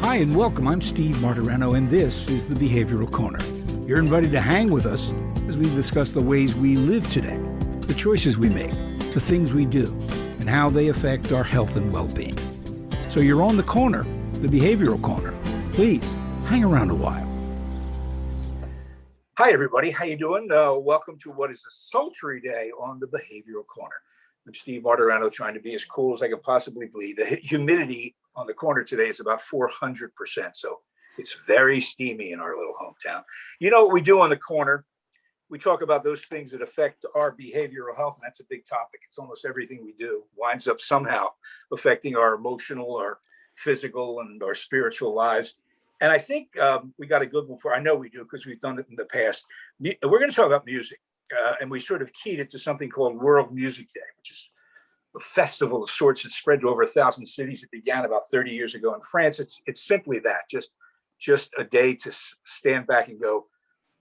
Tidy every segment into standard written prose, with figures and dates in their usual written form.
Hi and welcome. I'm Steve Martirano, and this is the Behavioral Corner. You're invited to hang with us as we discuss the ways we live today, the choices we make, the things we do, and how they affect our health and well-being. So you're on the corner, the Behavioral Corner. Please hang around a while. Hi, everybody. How you doing? Welcome to what is a sultry day on the Behavioral Corner. I'm Steve Martirano, trying to be as cool as I can possibly be. The humidity on the corner today is about 400%, so it's very steamy in our little hometown. You know what we do on the corner? We talk about those things that affect our behavioral health, and that's a big topic. It's almost everything we do winds up somehow affecting our emotional, our physical, and our spiritual lives. And I think we got a good one I know we do because we've done it in the past. We're going to talk about music. And we sort of keyed it to something called World Music Day, which is a festival of sorts that spread to over 1,000 cities. It began about 30 years ago in France. It's simply that, just a day to stand back and go,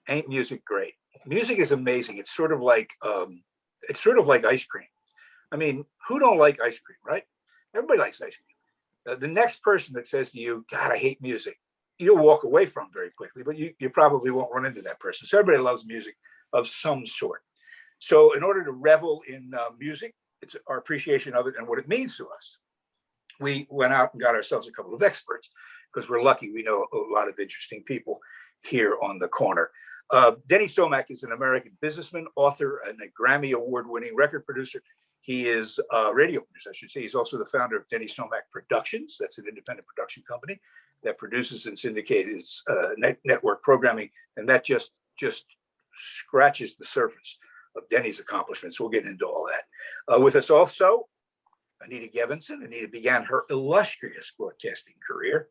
ain't music great? Music is amazing. It's sort of like ice cream. I mean, who don't like ice cream, right? Everybody likes ice cream. The next person that says to you, God, I hate music, you'll walk away from very quickly, but you probably won't run into that person. So everybody loves music of some sort. So in order to revel in music, it's our appreciation of it and what it means to us. We went out and got ourselves a couple of experts because we're lucky. We know a lot of interesting people here on the corner. Denny Somach is an American businessman, author, and a Grammy Award-winning record producer. He is a radio producer, I should say. He's also the founder of Denny Somach Productions. That's an independent production company that produces and syndicates network programming. And that just scratches the surface of Denny's accomplishments. We'll get into all that. With us also, Anita Gevinson. Anita began her illustrious broadcasting career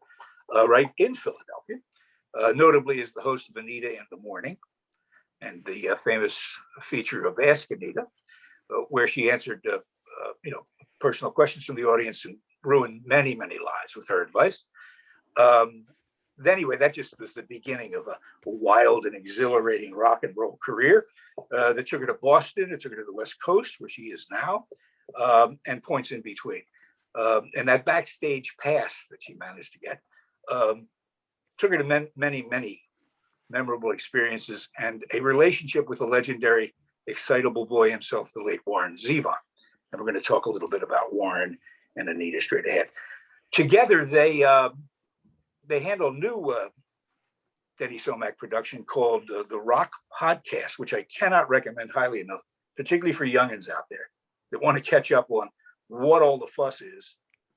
right in Philadelphia, notably as the host of Anita in the Morning and the famous feature of Ask Anita, where she answered personal questions from the audience and ruined many, many lives with her advice. Anyway, that just was the beginning of a wild and exhilarating rock and roll career that took her to Boston. It took her to the West Coast, where she is now, and points in between. And that backstage pass that she managed to get took her to many, many memorable experiences and a relationship with the legendary, excitable boy himself, the late Warren Zevon. And we're going to talk a little bit about Warren and Anita straight ahead. Together, they handle a new Denny Somach production called The Rock Podcast, which I cannot recommend highly enough, particularly for youngins out there that want to catch up on what all the fuss is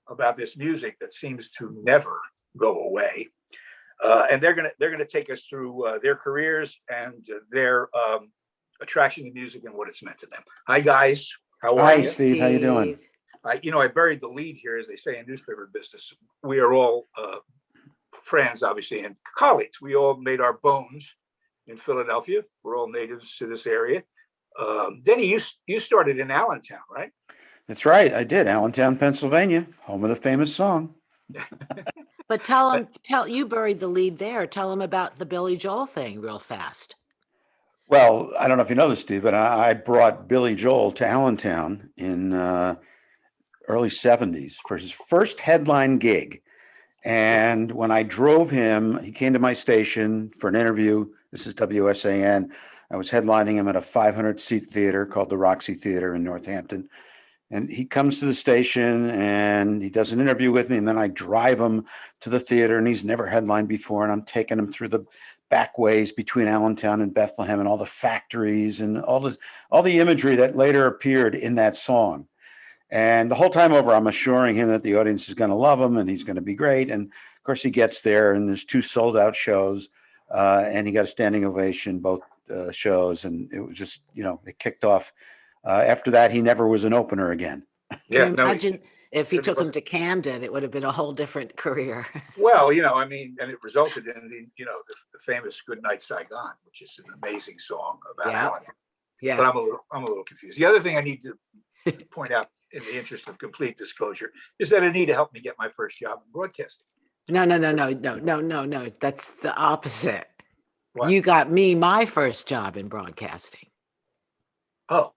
about this music that seems to never go away. And they're gonna take us through their careers and their attraction to music and what it's meant to them. Hi guys, how are you? Hi Steve, how you doing? I buried the lead here, as they say in newspaper business. We are all friends, obviously, and colleagues. We all made our bones in Philadelphia. We're all natives to this area. Denny, you started in Allentown, right? That's right, I did. Allentown, Pennsylvania, home of the famous song. But tell you buried the lead there. Tell him about the Billy Joel thing real fast. Well, I don't know if you know this, Steve, but I brought Billy Joel to Allentown in early 70s for his first headline gig. And when I drove him, he came to my station for an interview. This is WSAN. I was headlining him at a 500-seat theater called the Roxy Theater in Northampton. And he comes to the station and he does an interview with me. And then I drive him to the theater, and he's never headlined before. And I'm taking him through the back ways between Allentown and Bethlehem and all the factories and all the imagery that later appeared in that song. And the whole time over, I'm assuring him that the audience is going to love him and he's going to be great. And of course, he gets there and there's 2 sold out shows, and he got a standing ovation both shows. And it was just, it kicked off. After that, he never was an opener again. Yeah, imagine if he took him to Camden, it would have been a whole different career. Well, and it resulted in the famous "Good Night Saigon," which is an amazing song about Allentown. Yeah, but I'm a little confused. The other thing I need to point out, in the interest of complete disclosure, is that Anita helped me get my first job in broadcasting. No. That's the opposite. What? You got me my first job in broadcasting. Oh.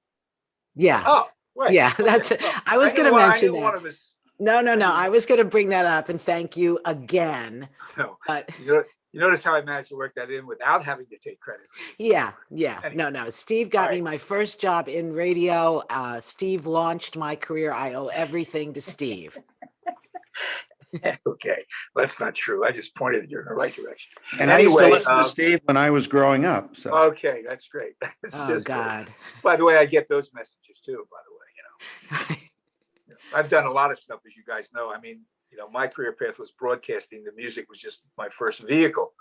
Yeah. Oh, right. Yeah, that's it. I was going to mention that. One of us No. I was going to bring that up and thank you again. No, But you notice how I managed to work that in without having to take credit. yeah. Anyway, No. Steve got all me right. my first job in radio. Steve launched my career. I owe everything to Steve. Okay, that's not true. I just pointed you in the right direction. And I used to Anyway, listen to Steve when I was growing up. So okay, that's great. That's Oh, just great. God. By the way, I get those messages too, by the way, I've done a lot of stuff, as you guys know. I mean, my career path was broadcasting. The music was just my first vehicle.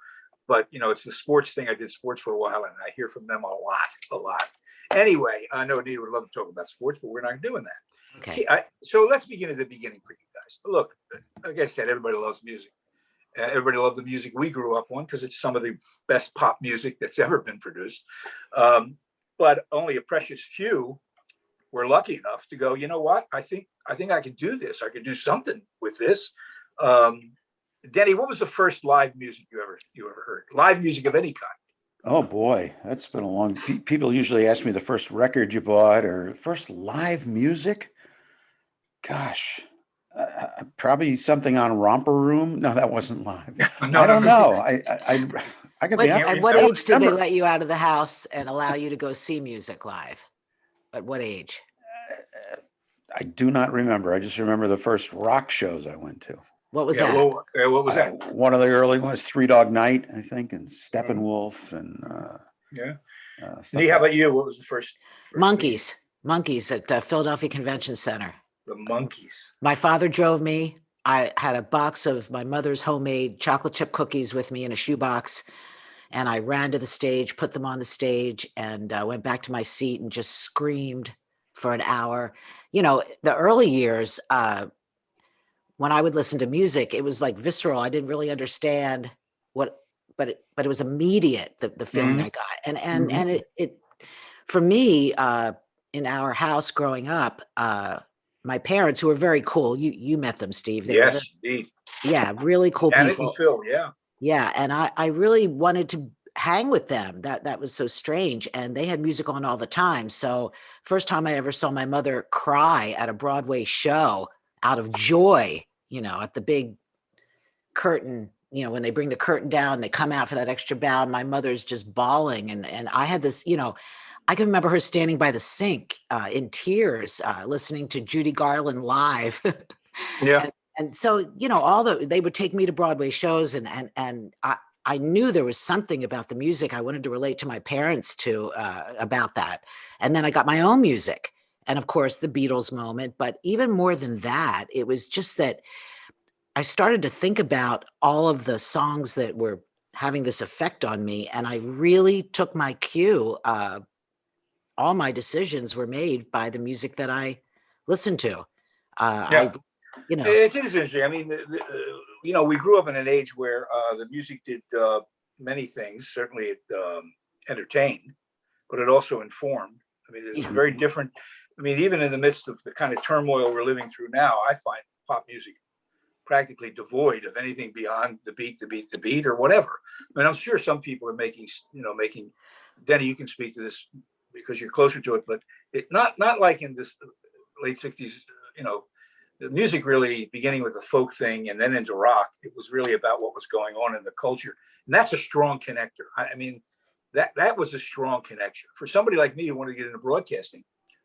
But, it's the sports thing. I did sports for a while, and I hear from them a lot. Anyway, I know Anita would love to talk about sports, but we're not doing that. Okay. So let's begin at the beginning for you guys. Look, like I said, everybody loves music. Everybody loved the music we grew up on because it's some of the best pop music that's ever been produced. But only a precious few were lucky enough to go, you know what? I think I could do this. I could do something with this. Denny, what was the first live music you ever heard? Live music of any kind? oh boy, that's been a long. People usually ask me the first record you bought or first live music. Gosh, probably something on Romper Room. No, that wasn't live. I don't know. I could be. At what I don't age did they remember. let you out of the house and allow you to go see music live? At what age? I do not remember. I just remember the first rock shows I went to. What was Yeah, that? what was that? One of the early ones, Three Dog Night, I think, and Steppenwolf, and Yeah. stuff Nee, how like about you? What was the first Monkeys at Philadelphia Convention Center. the Monkeys? My father drove me. I had a box of my mother's homemade chocolate chip cookies with me in a shoebox. And I ran to the stage, put them on the stage, and went back to my seat and just screamed for an hour. The early years, when I would listen to music, it was like visceral. I didn't really understand but it was immediate, the feeling Mhm. I got. And it for me, in our house growing up, my parents, who were very cool, you met them, Steve. They were Yes, indeed. really cool Janet and people. Phil, yeah. Yeah, and I really wanted to hang with them. That was so strange, and they had music on all the time. So first time I ever saw my mother cry at a Broadway show out of joy, at the big curtain, when they bring the curtain down, they come out for that extra bow. My mother's just bawling, and I had this, I can remember her standing by the sink in tears, listening to Judy Garland live. Yeah. And so, they would take me to Broadway shows, and I knew there was something about the music I wanted to relate to my parents to about that. And then I got my own music, and of course the Beatles moment. But even more than that, it was just that I started to think about all of the songs that were having this effect on me, and I really took my cue. All my decisions were made by the music that I listened to. Yeah. You know, It is interesting. I mean, we grew up in an age where the music did many things. Certainly, it entertained, but it also informed. I mean, it's Yeah. very different. I mean, even in the midst of the kind of turmoil we're living through now, I find pop music practically devoid of anything beyond the beat, or whatever. I mean, I'm sure some people are making. Denny, you can speak to this because you're closer to it, but not like in this late '60s. The music really beginning with the folk thing and then into rock. It was really about what was going on in the culture, and that's a strong connector. I mean, that was a strong connection for somebody like me who wanted to get into broadcasting.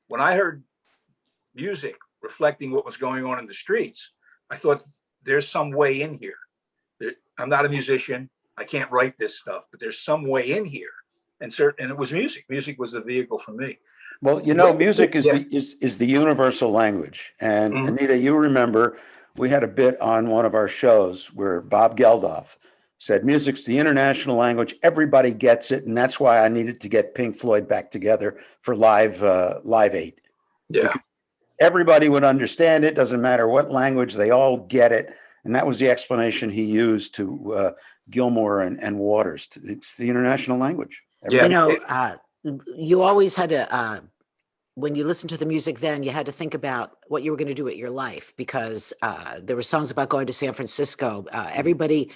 When I heard music reflecting what was going on in the streets, I thought there's some way in here. I'm not a musician. I can't write this stuff, but there's some way in here. And it was music. Music was the vehicle for me. Well, music is the universal language. And Mhm. Anita, you remember we had a bit on one of our shows where Bob Geldof said music's the international language. Everybody gets it, and that's why I needed to get Pink Floyd back together for Live 8. Yeah. Because everybody would understand it. Doesn't matter what language, they all get it. And that was the explanation he used to Gilmore and Waters. It's the international language. Yeah. You always had to, when you listen to the music then, you had to think about what you were going to do with your life, because there were songs about going to San Francisco. Everybody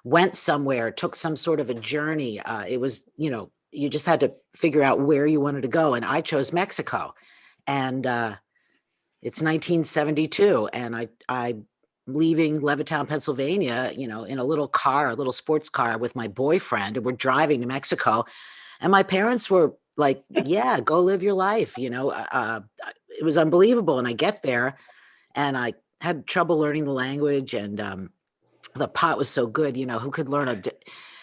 went somewhere, took some sort of a journey. It was, you just had to figure out where you wanted to go. And I chose Mexico. And it's 1972, and I'm leaving Levittown, Pennsylvania, in a little car, a little sports car with my boyfriend, and we're driving to Mexico. And my parents were like, "Yeah, go live your life." It was unbelievable. And I get there, and I had trouble learning the language, and the pot was so good. Who could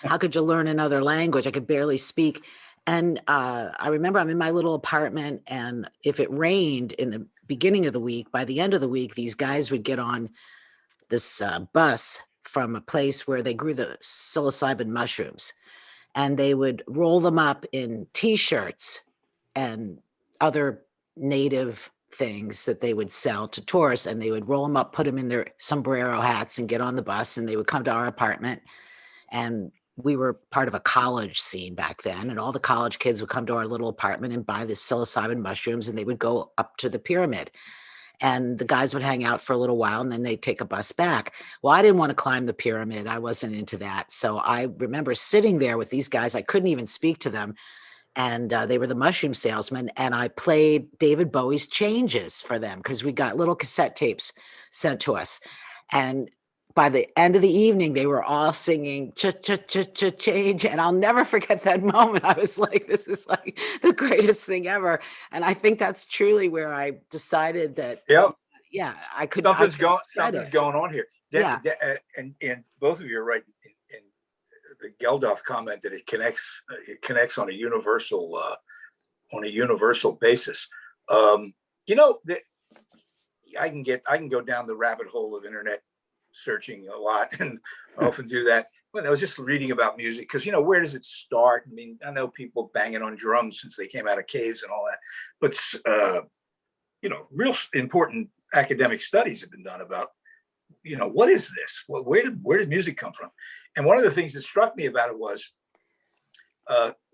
how could you learn another language? I could barely speak. And I remember I'm in my little apartment, and if it rained in the beginning of the week, by the end of the week, these guys would get on this bus from a place where they grew the psilocybin mushrooms, and they would roll them up in t-shirts and other native things that they would sell to tourists, and they would roll them up, put them in their sombrero hats, and get on the bus, and they would come to our apartment. And we were part of a college scene back then, and all the college kids would come to our little apartment and buy the psilocybin mushrooms, and they would go up to the pyramid, and the guys would hang out for a little while, and then they'd take a bus back. Well, I didn't want to climb the pyramid. I wasn't into that. So I remember sitting there with these guys. I couldn't even speak to them. And they were the mushroom salesmen. And I played David Bowie's Changes for them because we got little cassette tapes sent to us. And by the end of the evening, they were all singing change. And I'll never forget that moment. I was like, this is like the greatest thing ever. And I think that's truly where I decided that, yeah, I could. Something's going on here. And both of you are right. In the Geldof comment that it connects on a universal basis. That I can go down the rabbit hole of internet searching a lot, and I often do that. When I was just reading about music, because where does it start? I mean, I know people banging on drums since they came out of caves and all that, but real important academic studies have been done about what is this? Well, where did music come from? And one of the things that struck me about it was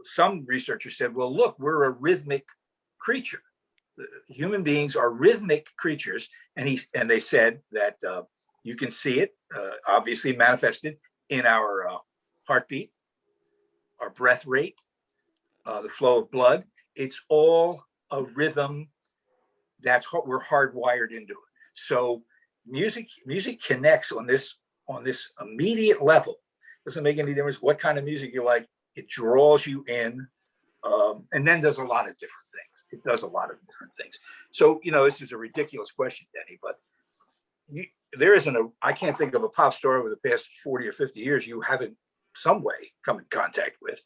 some researchers said, well, look, we're a rhythmic creature. Human beings are rhythmic creatures, and they said that you can see it obviously manifested in our heartbeat, our breath rate, the flow of blood. It's all a rhythm. That's what we're hardwired into it. So music connects on this immediate level. Doesn't make any difference what kind of music you like. It draws you in, and then does a lot of different things. So this is a ridiculous question, Denny, but I can't think of a pop star over the past 40 or 50 years you haven't some way come in contact with.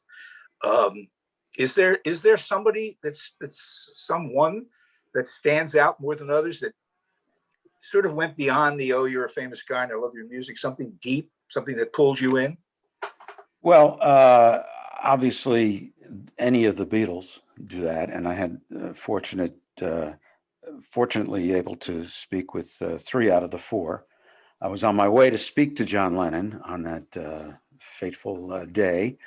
Is there somebody that's someone that stands out more than others, that sort of went beyond the, oh, you're a famous guy and I love your music, something deep, something that pulled you in? Well, obviously any of the Beatles do that. And I had fortunately able to speak with 3 out of the 4. I was on my way to speak to John Lennon on that fateful day,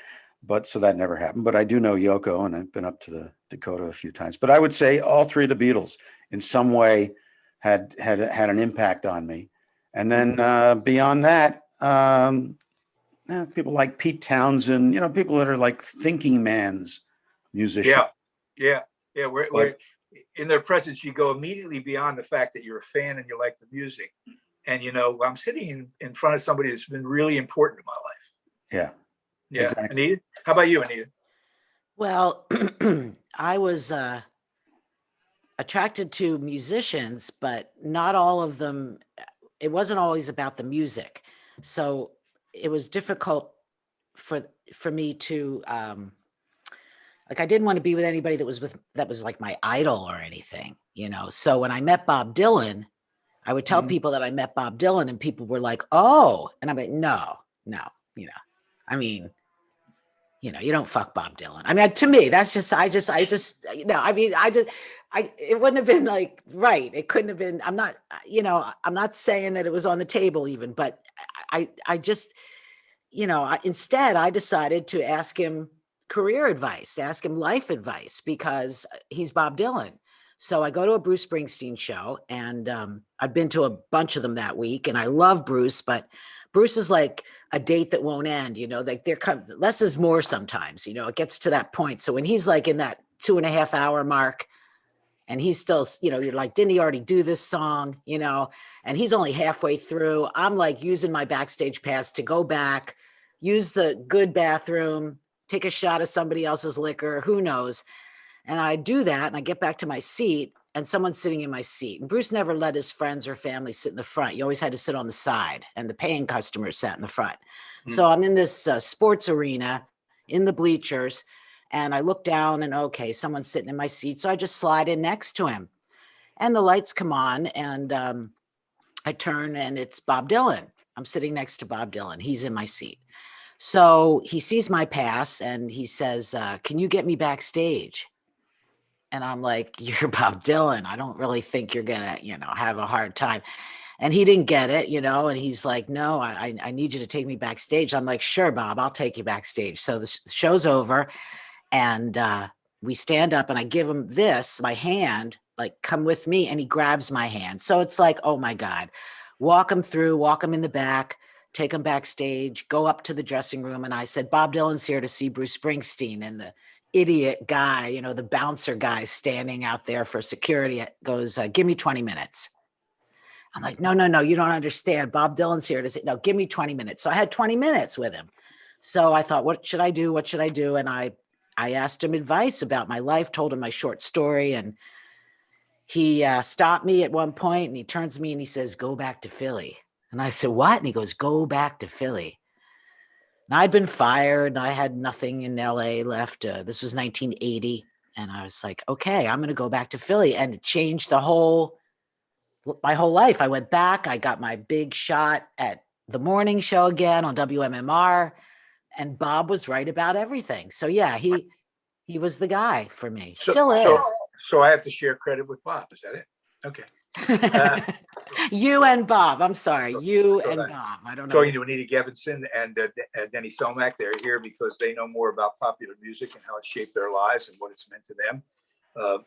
but so that never happened. But I do know Yoko, and I've been up to the Dakota a few times. But I would say all 3 of the Beatles in some way had an impact on me. And then beyond that, people like Pete Townsend, people that are like thinking man's musicians. Yeah. We're in their presence, you go immediately beyond the fact that you're a fan and you like the music. And, I'm sitting in front of somebody that's been really important in my life. Yeah. Exactly. Anita, how about you, Anita? Well, I was attracted to musicians, but not all of them. It wasn't always about the music. So it was difficult for me to, I didn't want to be with anybody that was like my idol or anything, So when I met Bob Dylan, I would tell people that I met Bob Dylan, and people were like, "Oh," and I'm like, "No, I mean, you don't fuck Bob Dylan." I mean, to me, that's just, it wouldn't have been like, right. It couldn't have been, I'm not saying that it was on the table even, but I just, instead I decided to ask him career advice, ask him life advice, because he's Bob Dylan. So I go to a Bruce Springsteen show, and I've been to a bunch of them that week, and I love Bruce, but Bruce is like a date that won't end, like less is more sometimes, it gets to that point. So when he's like in that 2.5 hour mark, And he's still, you're like, didn't he already do this song? And he's only halfway through. I'm like using my backstage pass to go back, use the good bathroom, take a shot of somebody else's liquor, who knows. And I do that and I get back to my seat and someone's sitting in my seat. And Bruce never let his friends or family sit in the front. You always had to sit on the side, and the paying customers sat in the front. So I'm in this sports arena in the bleachers, and I look down and okay, someone's sitting in my seat. So I just slide in next to him, and the lights come on, and I turn and it's Bob Dylan. I'm sitting next to Bob Dylan. He's in my seat. So he sees my pass and he says, can you get me backstage? And I'm like, you're Bob Dylan. I don't really think you're going to, have a hard time. And he didn't get it, and he's like, no, I need you to take me backstage. I'm like, sure, Bob, I'll take you backstage. So the show's over and we stand up and I give him my hand, like, come with me. And he grabs my hand. So it's like, oh my God, walk him in the back, take him backstage, go up to the dressing room. And I said, Bob Dylan's here to see Bruce Springsteen. And the idiot guy, the bouncer guy standing out there for security goes, give me 20 minutes. I'm like, no, you don't understand. Bob Dylan's here to say, no, give me 20 minutes. So I had 20 minutes with him. So I thought, what should I do? And I asked him advice about my life, told him my short story. And he stopped me at one point and he turns to me and he says, go back to Philly. And I said, what? And he goes, go back to Philly. And I'd been fired and I had nothing in LA left. This was 1980. And I was like, okay, I'm going to go back to Philly. And it changed my whole life. I went back. I got my big shot at the morning show again on WMMR. And Bob was right about everything. So yeah, he was the guy for me. Still is. So I have to share credit with Bob. Is that it? Okay. You and Bob. I'm sorry. You and Bob. I don't know. Talking to Anita Gevinson and Denny Somach. They're here because they know more about popular music and how it shaped their lives and what it's meant to them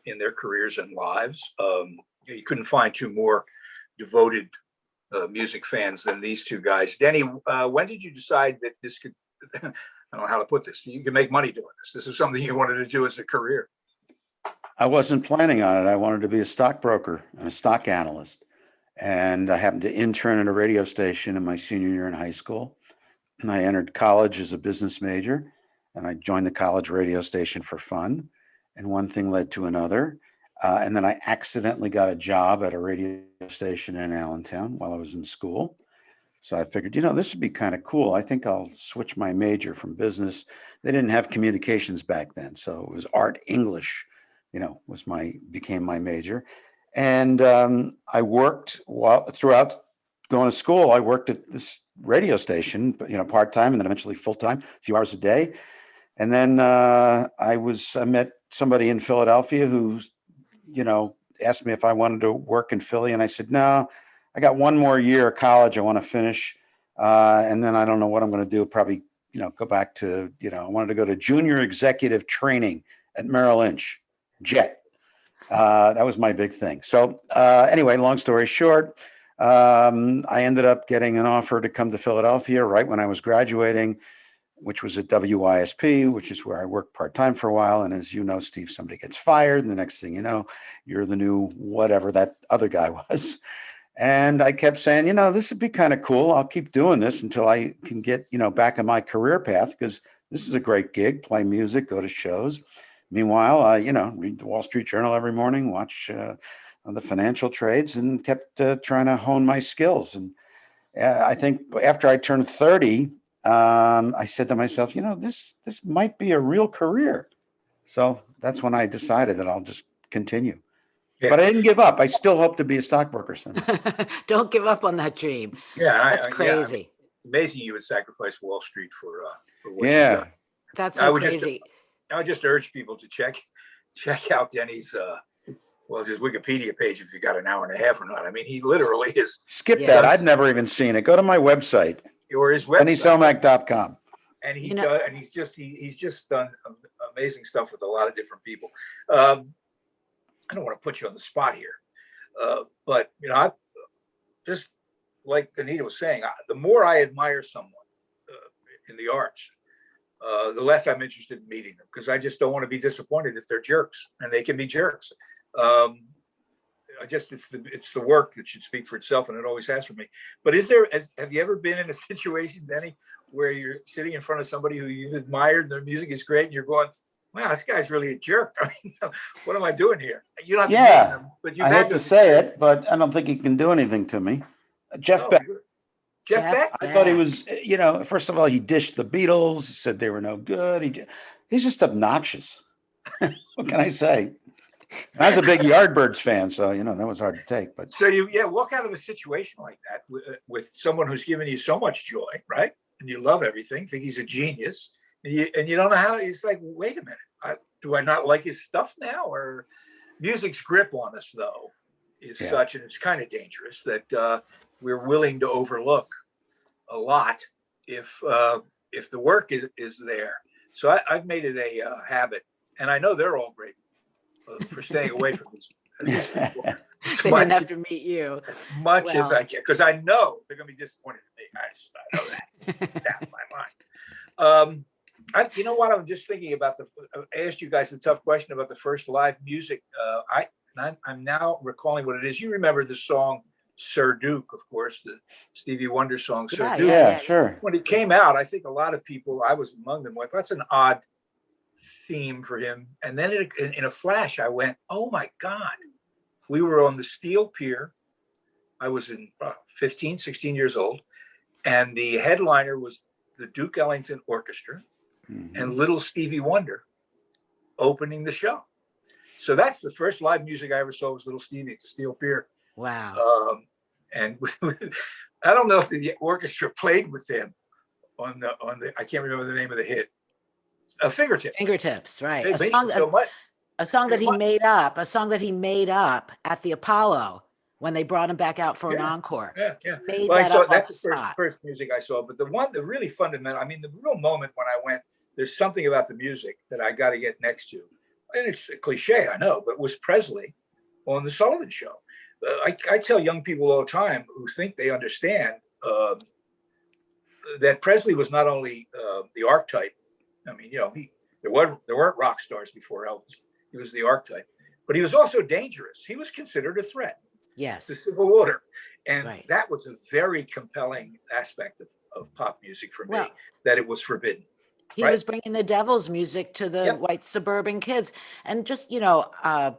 in their careers and lives. You couldn't find two more devoted music fans than these two guys. Denny, when did you decide that this could, I don't know how to put this, you can make money doing this? This is something you wanted to do as a career. I wasn't planning on it. I wanted to be a stockbroker and a stock analyst. And I happened to intern at a radio station in my senior year in high school. And I entered college as a business major. And I joined the college radio station for fun. And one thing led to another. And then I accidentally got a job at a radio station in Allentown while I was in school. So I figured, this would be kind of cool. I think I'll switch my major from business. They didn't have communications back then. So it was art English, became my major. And I worked throughout going to school. I worked at this radio station, part-time and then eventually full-time, a few hours a day. And then I met somebody in Philadelphia who, asked me if I wanted to work in Philly. And I said, no, I got one more year of college I want to finish. And then I don't know what I'm going to do. Probably, go back to, I wanted to go to junior executive training at Merrill Lynch, JET. That was my big thing. So anyway, long story short, I ended up getting an offer to come to Philadelphia right when I was graduating, which was at WISP, which is where I worked part-time for a while. And as you know, Steve, somebody gets fired. And the next thing you know, you're the new whatever that other guy was. And I kept saying, this would be kind of cool. I'll keep doing this until I can get, back on my career path, because this is a great gig, play music, go to shows. Meanwhile, read the Wall Street Journal every morning, watch the financial trades, and kept trying to hone my skills. And I think after I turned 30, I said to myself, this might be a real career. So that's when I decided that I'll just continue. Yeah. But I didn't give up. I still hope to be a stockbroker someday. Don't give up on that dream. Yeah, that's crazy. Amazing you would sacrifice Wall Street for what you've done. That's so crazy. I would just urge people to check out Denny's his Wikipedia page if you got an hour and a half or not. I mean, he literally is. Skip that. I've never even seen it. Go to my website. Or his website. DennySomach.com. And he's just done amazing stuff with a lot of different people. I don't want to put you on the spot here, but I just like Anita was saying, the more I admire someone in the arts, the less I'm interested in meeting them, because I just don't want to be disappointed if they're jerks, and they can be jerks. Um, I guess it's the work that should speak for itself, and it always has for me. But have you ever been in a situation, Denny, where you're sitting in front of somebody who you've admired, their music is great, and you're going, "Wow, this guy's really a jerk." I mean, what am I doing here? You don't have to name them, but you've I had hate to those say it, but I don't think he can do anything to me. Jeff Oh, Beck. Jeff Beck. I thought he was, first of all, he dished the Beatles, said they were no good. He's just obnoxious. What can I say? I was a big Yardbirds fan, so that was hard to take. But so you walk out of a situation like that with someone who's given you so much joy, right? And you love everything, think he's a genius, and you don't know how. It's like, wait a minute, do I not like his stuff now? Or music's grip on us, though, is such, and it's kind of dangerous that we're willing to overlook a lot if the work is there. So I've made it a habit, and I know they're all great for staying away from these people. They didn't have to meet you. As much as I can, because I know they're going to be disappointed in me. I know that. Down my mind. You know what? I'm just thinking about I asked you guys a tough question about the first live music. I'm now recalling what it is. You remember the song Sir Duke, of course, the Stevie Wonder song Sir Duke. Yeah, sure. When it came out, I think a lot of people, I was among them, went, "That's an odd theme for him." And then in a flash, I went, "Oh my God." We were on the Steel Pier. I was in 15, 16 years old. And the headliner was the Duke Ellington Orchestra and Little Stevie Wonder opening the show. So that's the first live music I ever saw was Little Stevie at the Steel Pier. Wow. And I don't know if the orchestra played with them on the I can't remember the name of the hit. Fingertips, right. A song that he made up at the Apollo when they brought him back out for an encore. Yeah. That's the first music I saw. But the really fundamental, the real moment when I went, there's something about the music that I got to get next to. And it's a cliche, I know, but was Presley on the Sullivan Show. I tell young people all the time who think they understand that Presley was not only the archetype. There weren't rock stars before Elvis. He was the archetype, but he was also dangerous. He was considered a threat. Yes. To civil order. And that was a very compelling aspect of pop music for me, that it was forbidden. He was bringing the devil's music to the white suburban kids. And just, I'm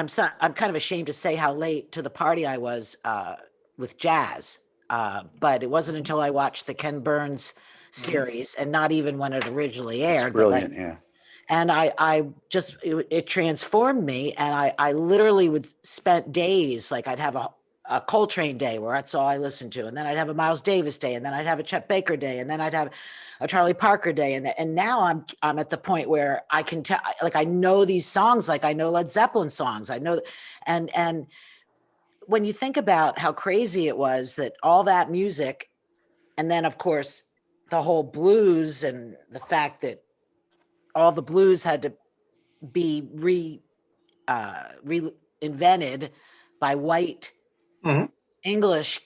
kind of ashamed to say how late to the party I was with jazz. But it wasn't until I watched the Ken Burns series, and not even when it originally aired. It's brilliant, yeah. And it transformed me. And I literally would spend days, like I'd have a Coltrane day where that's all I listened to. And then I'd have a Miles Davis day, and then I'd have a Chet Baker day, and then I'd have a Charlie Parker day. And now I'm at the point where I can tell, like, I know these songs, like I know Led Zeppelin songs. I know, and when you think about how crazy it was that all that music, and then of course the whole blues, and the fact that all the blues had to be reinvented by white English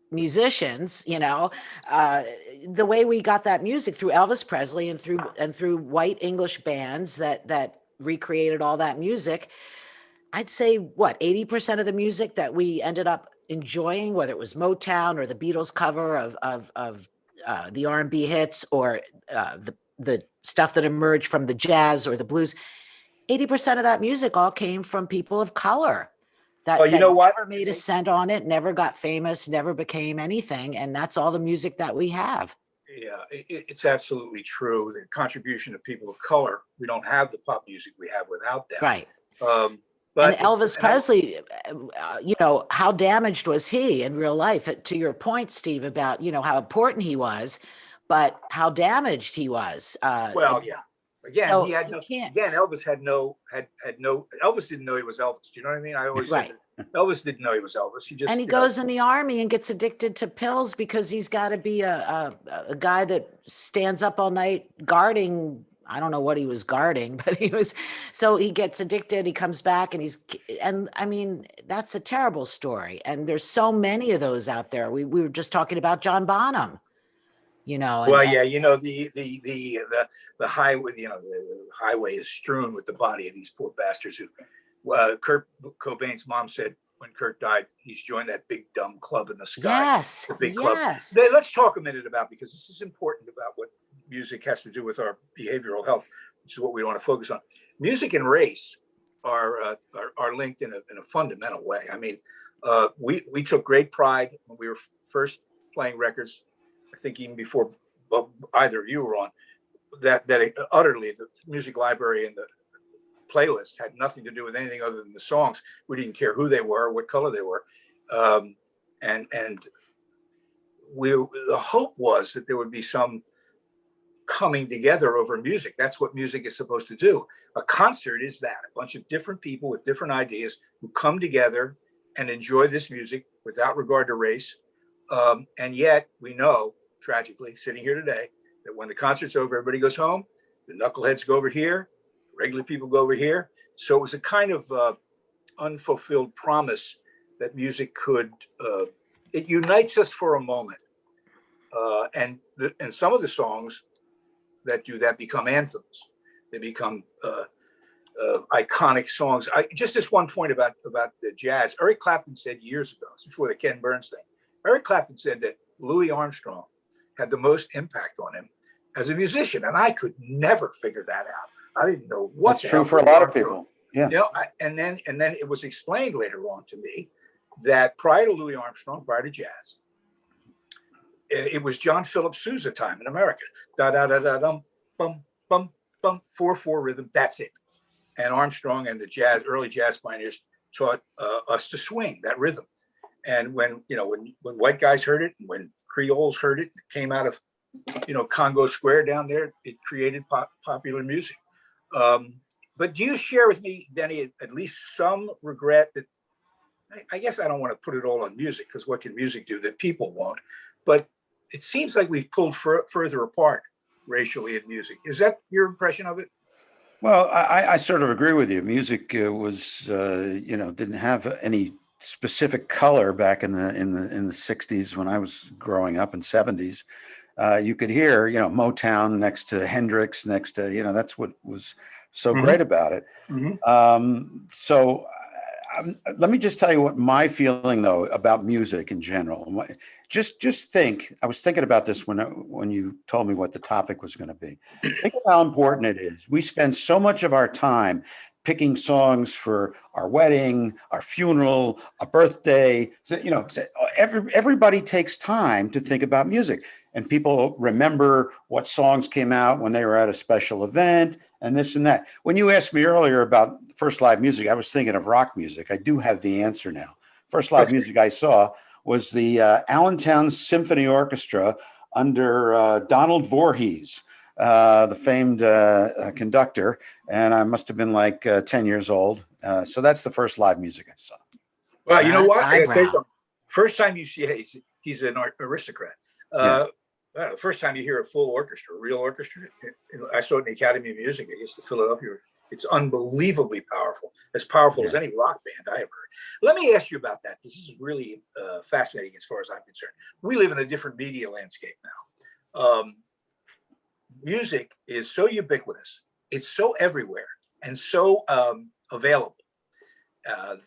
musicians, the way we got that music through Elvis Presley and through white English bands that recreated all that music. I'd say 80% of the music that we ended up enjoying, whether it was Motown or the Beatles cover of the R&B hits, or the stuff that emerged from the jazz or the blues, 80% of that music all came from people of color that never made a cent on it, never got famous, never became anything. And that's all the music that we have. Yeah, it's absolutely true. The contribution of people of color, we don't have the pop music we have without them. Right. But and Elvis Presley, how damaged was he in real life? To your point, Steve, about, how important he was, but how damaged he was. Again, so Elvis Elvis didn't know he was Elvis. Do you know what I mean? I always say that Elvis didn't know he was Elvis. He goes in the army and gets addicted to pills because he's got to be a guy that stands up all night guarding. I don't know what he was guarding, but he gets addicted. He comes back and that's a terrible story. And there's so many of those out there. We were just talking about John Bonham. you know, Well, yeah, you know, the highway, you know, the highway is strewn with the body of these poor bastards who, Kurt Cobain's mom said when Kurt died, he's joined that big dumb club in the sky, yes, the big club. yes. Let's talk a minute about, because this is important about what music has to do with our behavioral health, which is what we want to focus on. Music and race are linked in a fundamental way. I mean, we took great pride when we were first playing records. I think even before either of you were on, that utterly the music library and the playlist had nothing to do with anything other than the songs. We didn't care who they were, what color they were, and the hope was that there would be some coming together over music. That's what music is supposed to do. A concert is that, a bunch of different people with different ideas who come together and enjoy this music without regard to race. And yet we know, tragically, sitting here today, that when the concert's over, everybody goes home. The knuckleheads go over here. Regular people go over here. So it was a kind of unfulfilled promise that music could, it unites us for a moment. And some of the songs that do that become anthems. They become iconic songs. Just this one point about the jazz. Eric Clapton said years ago, before the Ken Burns thing, Eric Clapton said that Louis Armstrong had the most impact on him as a musician, and I could never figure that out. I didn't know what. That's true for a lot of people. Yeah. You know, and then it was explained later on to me that prior to Louis Armstrong, prior to jazz, it was John Philip Sousa time in America. Da da da da dum bum bum bum 4/4 rhythm. That's it. And Armstrong and the early jazz pioneers taught us to swing that rhythm. And when white guys heard it, when Creoles heard it, it came out of Congo Square down there. It created popular music. But do you share with me, Denny, at least some regret that? I guess I don't want to put it all on music, because what can music do that people won't? But it seems like we've pulled further apart racially in music. Is that your impression of it? Well, I sort of agree with you. Music was, didn't have any specific color back in the 60s when I was growing up, in 70s. You could hear, Motown next to Hendrix, next to, that's what was so great about it. So let me just tell you what my feeling, though, about music in general. Just think, I was thinking about this when you told me what the topic was going to be. Think of how important it is. We spend so much of our time picking songs for our wedding, our funeral, our birthday. So, everybody takes time to think about music, and people remember what songs came out when they were at a special event and this and that. When you asked me earlier about first live music, I was thinking of rock music. I do have the answer now. First live music I saw was the Allentown Symphony Orchestra under Donald Voorhees, the famed conductor, and I must have been like 10 years old. So that's the first live music I saw. Well, you know what? First time you see, he's an aristocrat. The first time you hear a full orchestra, a real orchestra, I saw it in the Academy of Music, I guess, the Philadelphia. It's unbelievably powerful, as powerful as any rock band I ever heard. Let me ask you about that. This is really fascinating as far as I'm concerned. We live in a different media landscape now. Music is so ubiquitous, it's so everywhere and so available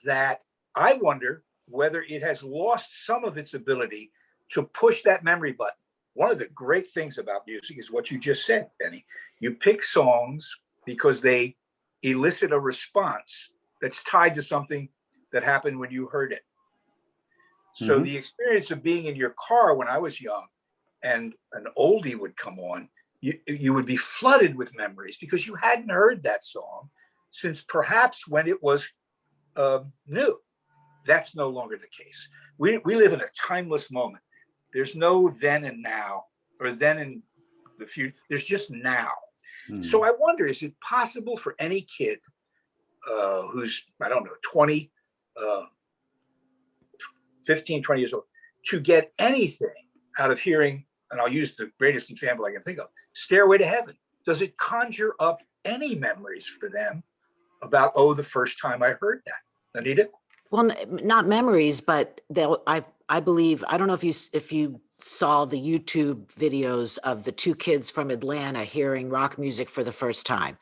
that I wonder whether it has lost some of its ability to push that memory button. One of the great things about music is what you just said, Benny. You pick songs because they elicit a response that's tied to something that happened when you heard it. So the experience of being in your car when I was young and an oldie would come on, you would be flooded with memories because you hadn't heard that song since perhaps when it was new. That's no longer the case. We live in a timeless moment. There's no then and now, or then in the future. There's just now. So I wonder, is it possible for any kid who's, I don't know, 20, 15, 20 years old, to get anything out of hearing, and I'll use the greatest example I can think of, Stairway to Heaven? Does it conjure up any memories for them about, the first time I heard that? Anita? Well, not memories, but I believe, I don't know if you saw the YouTube videos of the two kids from Atlanta hearing rock music for the first time.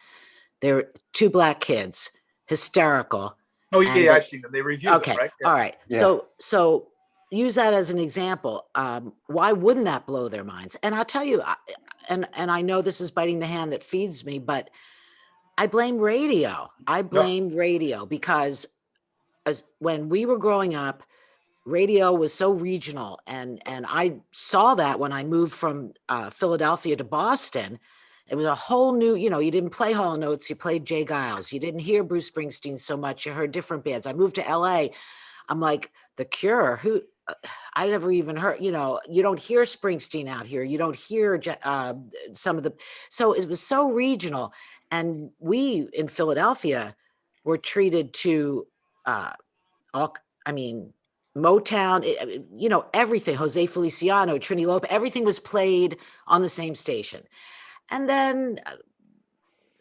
They're two black kids, hysterical. Oh And yeah, I've seen them. They reviewed them, okay, right? Yeah. all right. Yeah. So use that as an example. Why wouldn't that blow their minds? And I'll tell you, and I know this is biting the hand that feeds me, but I blame radio. I No. blame radio because when we were growing up, radio was so regional, and I saw that when I moved from Philadelphia to Boston. It was a whole new, you didn't play Hall and Oates, you played Jay Giles. You didn't hear Bruce Springsteen so much. You heard different bands. I moved to LA. I'm like, The Cure, who I never even heard, you don't hear Springsteen out here. You don't hear some of the, so it was so regional. And we in Philadelphia were treated to all, I mean, Motown, everything, Jose Feliciano, Trini Lopez, everything was played on the same station. And then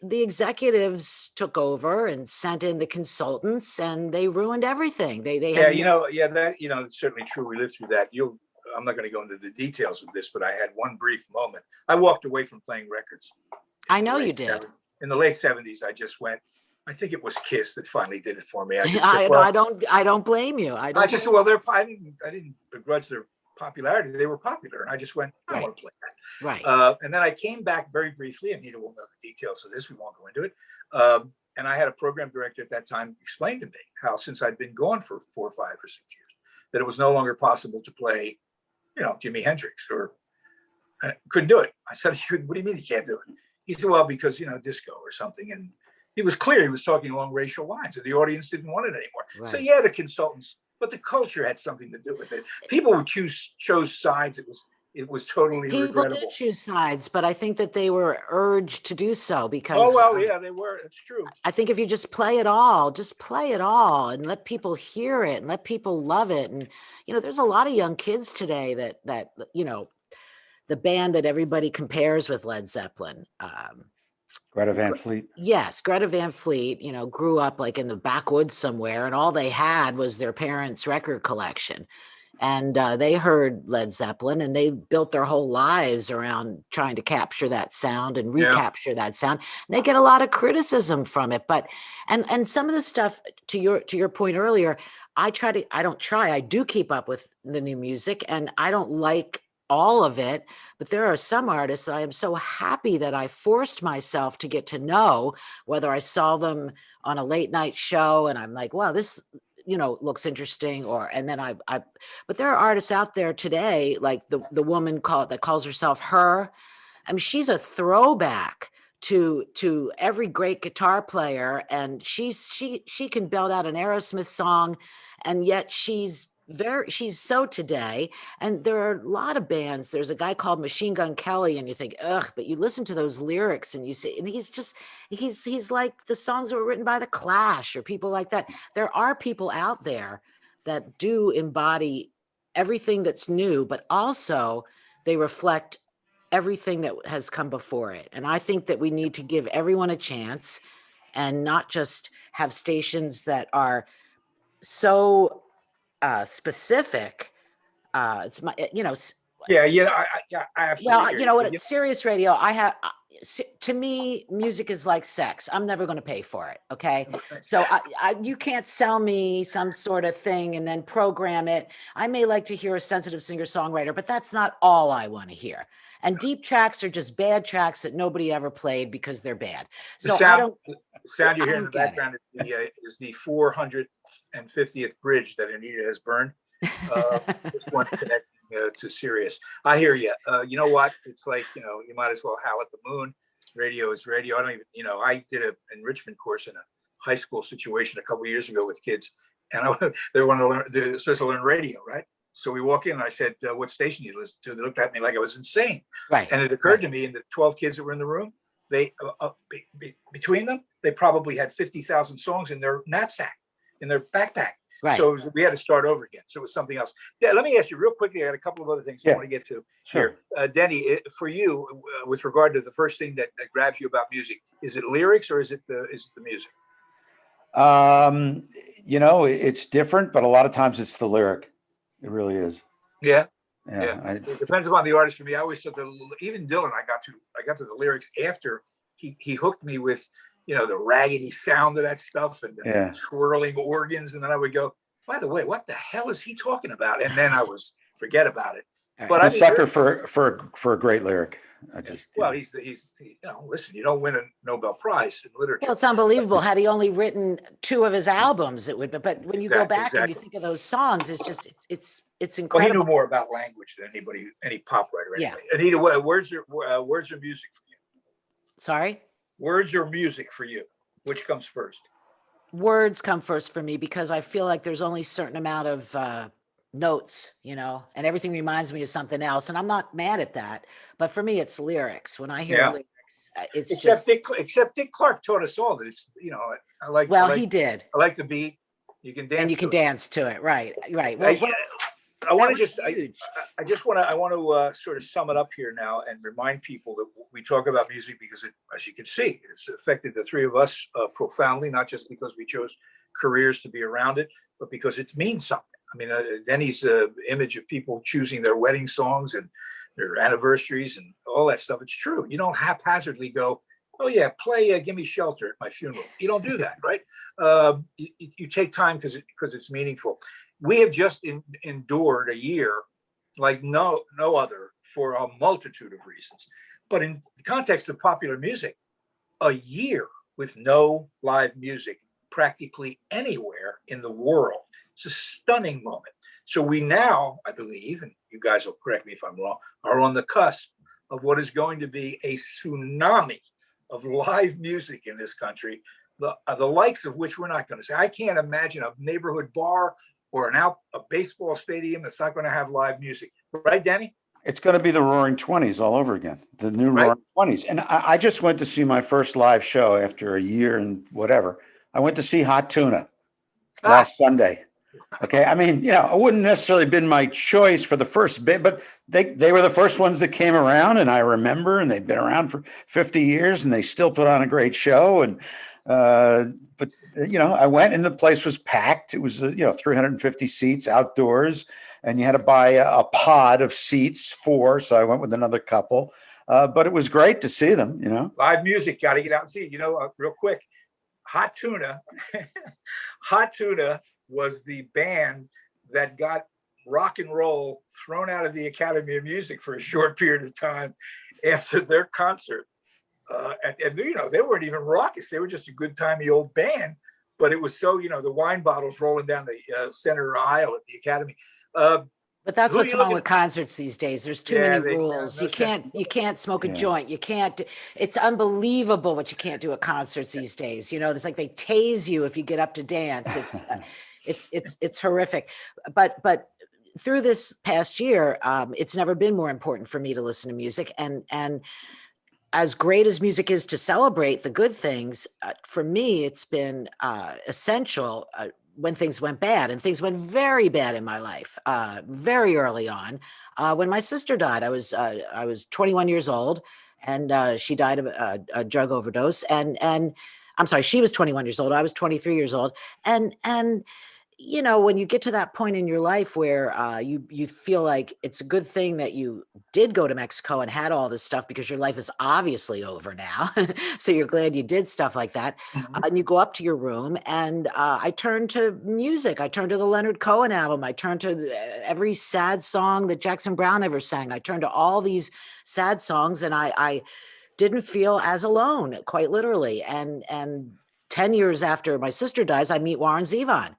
the executives took over and sent in the consultants, and they ruined everything. They Yeah, had it's certainly true. We lived through that. I'm not going to go into the details of this, but I had one brief moment. I walked away from playing records. I know you did. In the late 70s, I just went. I think it was Kiss that finally did it for me. I just I, said, well, I don't blame you. I just well, I didn't begrudge their popularity. They were popular, and I just went, I don't want to play that. Right. And then I came back very briefly. Anita will know the details of this. We won't go into it. And I had a program director at that time explain to me how, since I'd been gone for 4 or 5 or 6 years, that it was no longer possible to play, Jimi Hendrix, or I couldn't do it. I said, what do you mean you can't do it? He said, well, because, disco or something. And he was clear. He was talking along racial lines, and the audience didn't want it anymore. Right. So yeah, the consultants, but the culture had something to do with it. People who chose sides. It was totally People regrettable. did choose sides, but I think that they were urged to do so because. Oh well, yeah, they were. It's true. I think if you just play it all and let people hear it and let people love it. And, there's a lot of young kids today that the band that everybody compares with Led Zeppelin. Greta Van Fleet. Yes, Greta Van Fleet, grew up like in the backwoods somewhere, and all they had was their parents' record collection. And they heard Led Zeppelin, and they built their whole lives around trying to capture that sound and recapture that sound. And they get a lot of criticism from it, but and some of the stuff, to your point earlier, I do keep up with the new music, and I don't like all of it, but there are some artists that I am so happy that I forced myself to get to know, whether I saw them on a late night show and I'm like, wow, this looks interesting, and then I but there are artists out there today, like the woman that calls herself Her. I mean, she's a throwback to every great guitar player, and she can belt out an Aerosmith song, and yet she's so today. And there are a lot of bands. There's a guy called Machine Gun Kelly, and you think, ugh, but you listen to those lyrics and you see, and he's like the songs that were written by the Clash or people like that. There are people out there that do embody everything that's new, but also they reflect everything that has come before it. And I think that we need to give everyone a chance and not just have stations that are so specific. It's my, Yeah, I absolutely. well, you know what? It's Sirius Radio. To me, music is like sex. I'm never going to pay for it. Okay. So you can't sell me some sort of thing and then program it. I may like to hear a sensitive singer-songwriter, but that's not all I want to hear. And deep tracks are just bad tracks that nobody ever played because they're bad. So the sound you hear in the background is the 450th bridge that Anita has burned. This one connecting to Sirius. I hear you. You know what? It's like, you might as well howl at the moon. Radio is radio. I don't even, I did an enrichment course in a high school situation a couple of years ago with kids, and they're supposed to learn radio, right? So we walk in and I said, what station do you listen to? They looked at me like I was insane. Right. And it occurred to me, in the 12 kids that were in the room, they between them, they probably had 50,000 songs in their knapsack, in their backpack. Right. So we had to start over again. So it was something else. Let me ask you real quickly. I got a couple of other things I want to get to here. Denny, for you, with regard to the first thing that grabs you about music, is it lyrics or is it the music? It's different, but a lot of times it's the lyric. It really is. Yeah. Yeah. It depends upon the artist. For me, I always took even Dylan. I got to the lyrics after he hooked me with, the raggedy sound of that stuff and the Yeah. swirling organs, and then I would go, by the way, what the hell is he talking about? And then I was forget about it. Right. But I'm I a mean, sucker for a great lyric. I just, well, he's listen, you don't win a Nobel Prize in literature. Well, it's unbelievable. Had he only written 2 of his albums, it would. But when you go back and you think of those songs, it's just it's Well, he incredible. knew more about language than any pop writer. Yeah. Anyway. Anita, words or music for you? Sorry? Words or music for you? Which comes first? Words come first for me because I feel like there's only a certain amount of notes, and everything reminds me of something else. And I'm not mad at that. But for me, it's lyrics. When I hear Yeah. lyrics, it's Except just. Dick Clark taught us all that it's, Well, he did. I like the beat. You can dance. And you can dance to it. Right. Right. I want that to was just, huge. I want to sort of sum it up here now and remind people that we talk about music because as you can see, it's affected the three of us profoundly, not just because we chose careers to be around it, but because it means something. I mean, Denny's image of people choosing their wedding songs and their anniversaries and all that stuff. It's true. You don't haphazardly go, oh yeah, play "Give Me Shelter" at my funeral. You don't do that, right? You take time because it's meaningful. We have just endured a year like no other for a multitude of reasons. But in the context of popular music, a year with no live music practically anywhere in the world. It's a stunning moment. So we now, I believe, and you guys will correct me if I'm wrong, are on the cusp of what is going to be a tsunami of live music in this country, the likes of which we're not going to see. I can't imagine a neighborhood bar or a baseball stadium that's not going to have live music. Right, Denny? it's going to be the Roaring 20s all over again, the new Roaring 20s. And I just went to see my first live show after a year and whatever. I went to see Hot Tuna last Sunday. Okay. I mean, it wouldn't necessarily been my choice for the first bit, but they were the first ones that came around, and I remember, and they've been around for 50 years and they still put on a great show. And, but I went and the place was packed. It was, 350 seats outdoors, and you had to buy a pod of seats for. So I went with another couple, but it was great to see them, Live music, got to get out and see it. Real quick, Hot Tuna, Hot Tuna was the band that got rock and roll thrown out of the Academy of Music for a short period of time after their concert. And they weren't even raucous. They were just a good timey old band, but it was so, the wine bottles rolling down the center aisle at the Academy. But that's what's wrong with concerts these days. There's too many rules. You can't smoke a joint. You can't. It's unbelievable what you can't do at concerts these days. It's like they tase you if you get up to dance. It's horrific. But through this past year, it's never been more important for me to listen to music. And as great as music is to celebrate the good things, for me, it's been essential when things went bad, and things went very bad in my life, very early on. When my sister died, I was 21 years old, and she died of a drug overdose. And I'm sorry, she was 21 years old. I was 23 years old. And when you get to that point in your life where you feel like it's a good thing that you did go to Mexico and had all this stuff, because your life is obviously over now. So you're glad you did stuff like that. Mm-hmm. And you go up to your room, and I turned to music. I turned to the Leonard Cohen album. I turned to every sad song that Jackson Browne ever sang. I turned to all these sad songs, and I didn't feel as alone, quite literally. And 10 years after my sister dies, I meet Warren Zevon.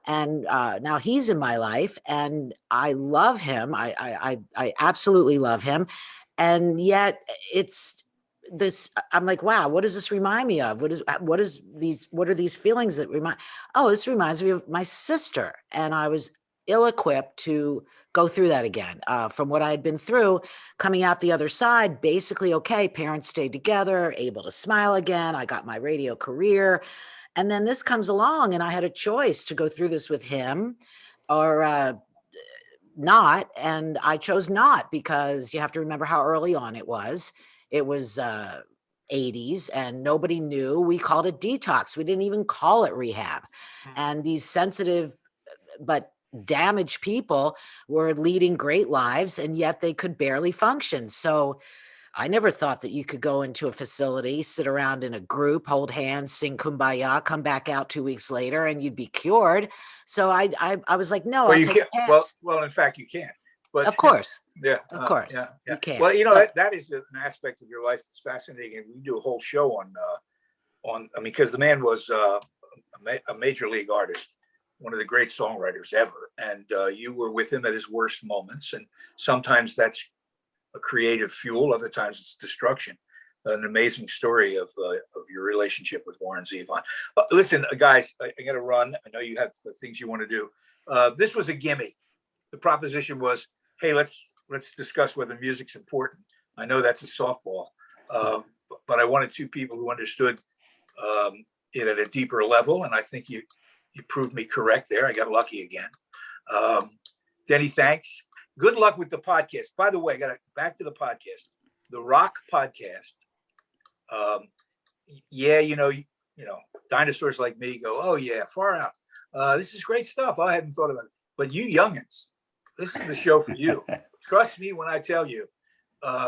And now he's in my life, and I love him. I absolutely love him. And yet it's this, I'm like, wow, what does this remind me of? What are these feelings that remind? Oh, this reminds me of my sister. And I was ill-equipped to go through that again. From what I had been through, coming out the other side, basically, okay, parents stayed together, able to smile again. I got my radio career. And then this comes along, and I had a choice to go through this with him or not. And I chose not, because you have to remember how early on it was. It was 80s, and nobody knew. We called it detox. We didn't even call it rehab. And these sensitive but damaged people were leading great lives, and yet they could barely function. So I never thought that you could go into a facility, sit around in a group, hold hands, sing Kumbaya, come back out 2 weeks later, and you'd be cured. So I was like, no, Well, I'll you take a can't. Well, pass. well, in fact, you can't. But Of course, yeah, of course, yeah, yeah. you can't. Well, So, that is an aspect of your life that's fascinating, and we do a whole show on. I mean, because the man was a major league artist, one of the great songwriters ever, and you were with him at his worst moments, and sometimes that's a creative fuel, other times it's destruction. An amazing story of your relationship with Warren Zevon. Listen, guys, I got to run. I know you have things you want to do. This was a gimme. The proposition was, hey, let's discuss whether music's important. I know that's a softball, but I wanted two people who understood it at a deeper level, and I think you proved me correct there. I got lucky again. Denny, thanks. Good luck with the podcast. By the way, back to the podcast, the Rock podcast. Yeah, dinosaurs like me go, oh yeah, far out. This is great stuff. I hadn't thought about it, but you youngins, this is the show for you. Trust me when I tell you,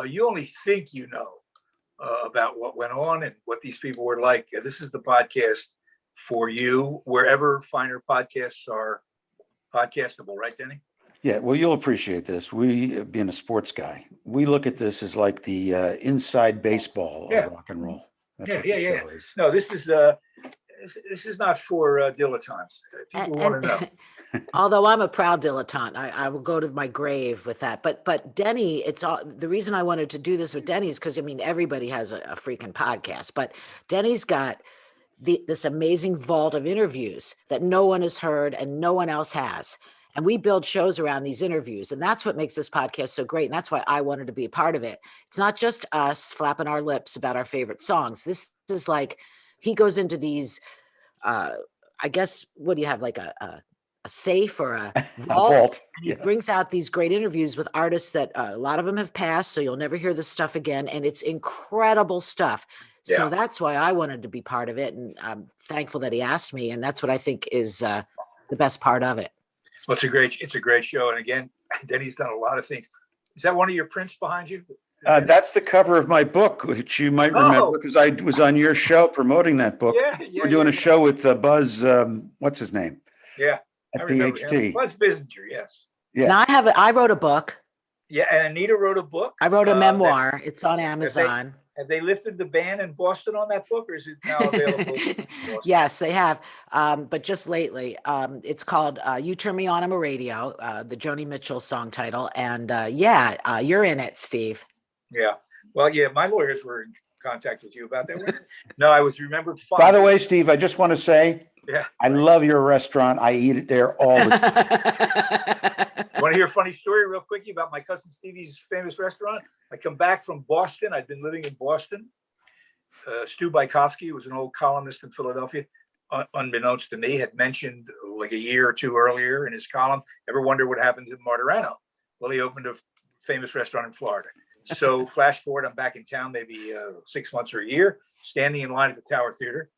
you only think you know about what went on and what these people were like. This is the podcast for you, wherever finer podcasts are podcastable, right, Denny? Yeah, well, you'll appreciate this. We, being a sports guy, we look at this as like the inside baseball Yeah. of rock and roll. That's Yeah, what yeah, the yeah. show is. No, this is not for dilettantes. People want to know. although I'm a proud dilettante, I will go to my grave with that. But Denny, it's all the reason I wanted to do this with Denny is because I mean everybody has a freaking podcast, but Denny's got this amazing vault of interviews that no one has heard and no one else has. And we build shows around these interviews. And that's what makes this podcast so great. And that's why I wanted to be a part of it. It's not just us flapping our lips about our favorite songs. This is like, he goes into these, I guess, what do you have, like a safe or a vault? Vault. And he Yeah. brings out these great interviews with artists that a lot of them have passed. So you'll never hear this stuff again. And it's incredible stuff. So Yeah. that's why I wanted to be part of it. And I'm thankful that he asked me. And that's what I think is the best part of it. Well, it's a great show. And again, Denny's done a lot of things. Is that one of your prints behind you? That's the cover of my book, which you might remember because I was on your show promoting that book. Yeah, We're doing a show with Buzz, what's his name? Yeah. At PhD. Buzz Bissinger, yes. Yes. Now I wrote a book. Yeah, and Anita wrote a book. I wrote a memoir. It's on Amazon. Have they lifted the ban in Boston on that book, or is it now available? Yes, they have. But just lately, it's called You Turn Me On, I'm a Radio, the Joni Mitchell song title. And you're in it, Steve. Yeah. Well, yeah, my lawyers were in contact with you about that. No, I was remembered fine. By the way, Steve, I just want to say, yeah, I love your restaurant. I eat it there all the time. Want to hear a funny story real quickly about my cousin Stevie's famous restaurant? I come back from Boston. I'd been living in Boston. Stu Bykowski was an old columnist in Philadelphia, unbeknownst to me, had mentioned like a year or two earlier in his column, ever wonder what happened to Martirano? Well, he opened a famous restaurant in Florida. So flash forward, I'm back in town maybe 6 months or a year, standing in line at the Tower Theater,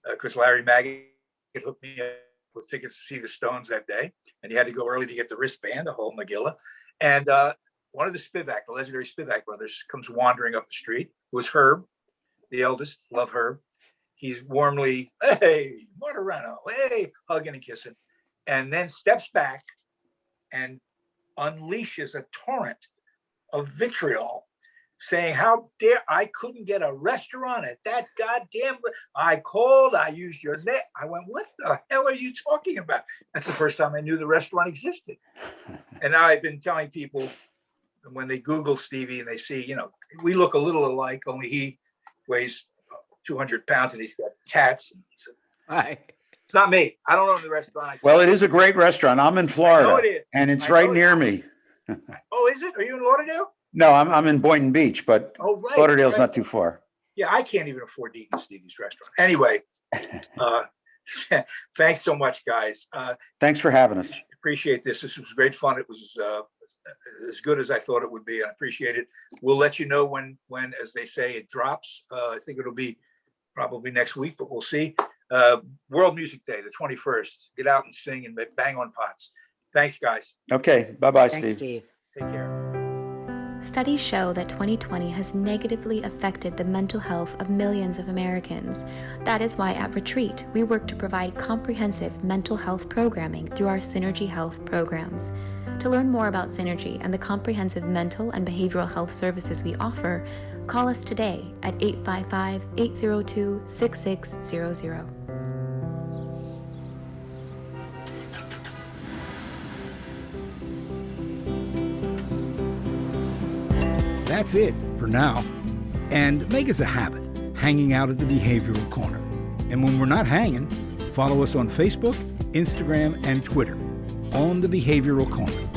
because Larry Maggot hooked me up with tickets to see the Stones that day. And you had to go early to get the wristband, the whole Megillah. And one of the Spivak, the legendary Spivak brothers, comes wandering up the street. It was Herb, the eldest. Love Herb. He's warmly, hey, Martirano, hey, hugging and kissing. And then steps back and unleashes a torrent of vitriol, saying, how dare I couldn't get a restaurant at that goddamn, I called, I used your net. I went, what the hell are you talking about? That's the first time I knew the restaurant existed. And now I've been telling people when they Google Stevie and they see, we look a little alike, only he weighs 200 pounds and he's got cats. Right. It's not me. I don't own the restaurant. Well, it is a great restaurant. I'm in Florida. I know it is. And it's right near me. Oh, is it? Are you in Lauderdale? No, I'm in Boynton Beach, but right, Lauderdale's not too far. Yeah, I can't even afford to eat in Stevie's restaurant. Anyway, thanks so much, guys. Thanks for having us. Appreciate this. This was great fun. It was as good as I thought it would be. I appreciate it. We'll let you know when, as they say, it drops. I think it'll be probably next week, but we'll see. World Music Day, the 21st. Get out and sing and bang on pots. Thanks, guys. Okay. Bye-bye, Thanks, Steve. Steve. Take care. Studies show that 2020 has negatively affected the mental health of millions of Americans. That is why at Retreat, we work to provide comprehensive mental health programming through our Synergy Health programs. To learn more about Synergy and the comprehensive mental and behavioral health services we offer, call us today at 855-802-6600. That's it for now. And make us a habit, hanging out at the Behavioral Corner. And when we're not hanging, follow us on Facebook, Instagram, and Twitter on the Behavioral Corner.